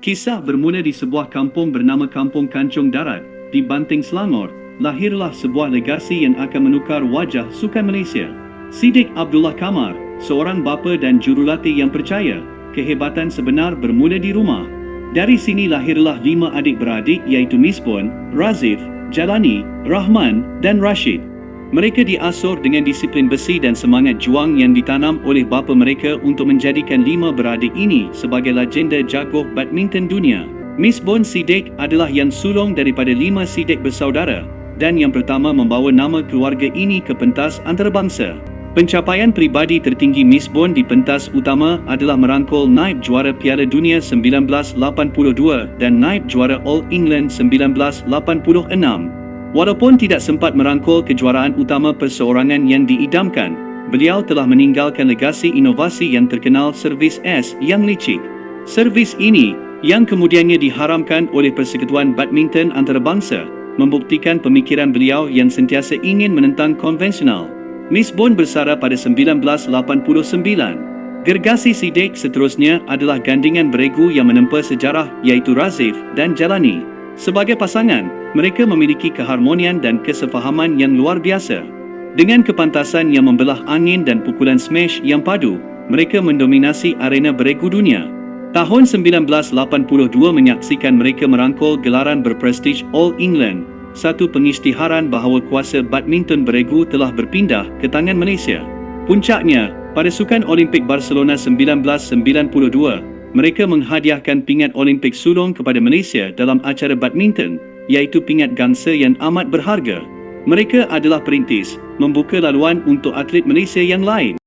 Kisah bermula di sebuah kampung bernama Kampung Kancung Darat, di Banting Selangor. Lahirlah sebuah legasi yang akan menukar wajah sukan Malaysia. Siddiq Abdullah Kamar, seorang bapa dan jurulatih yang percaya, kehebatan sebenar bermula di rumah. Dari sini lahirlah 5 adik-beradik iaitu Misbon, Razif, Jalani, Rahman dan Rashid. Mereka diasuh dengan disiplin besi dan semangat juang yang ditanam oleh bapa mereka untuk menjadikan 5 beradik ini sebagai legenda jago badminton dunia. Misbon Siddiq adalah yang sulung daripada 5 Siddiq bersaudara dan yang pertama membawa nama keluarga ini ke pentas antarabangsa. Pencapaian peribadi tertinggi Misbon di pentas utama adalah merangkul naib juara Piala Dunia 1982 dan naib juara All England 1986. Walaupun tidak sempat merangkul kejuaraan utama perseorangan yang diidamkan, beliau telah meninggalkan legasi inovasi yang terkenal servis S yang licik. Servis ini, yang kemudiannya diharamkan oleh Persekutuan Badminton Antarabangsa, membuktikan pemikiran beliau yang sentiasa ingin menentang konvensional. Misbon bersara pada 1989. Gergasi Siddiq seterusnya adalah gandingan beregu yang menempa sejarah iaitu Razif dan Jalani. Sebagai pasangan, mereka memiliki keharmonian dan kesefahaman yang luar biasa. Dengan kepantasan yang membelah angin dan pukulan smash yang padu, mereka mendominasi arena beregu dunia. Tahun 1982 menyaksikan mereka merangkul gelaran berprestij All England, satu pengisytiharan bahawa kuasa badminton beregu telah berpindah ke tangan Malaysia. Puncaknya, pada Sukan Olimpik Barcelona 1992, mereka menghadiahkan pingat Olimpik sulung kepada Malaysia dalam acara badminton, iaitu pingat gangsa yang amat berharga. Mereka adalah perintis, membuka laluan untuk atlet Malaysia yang lain.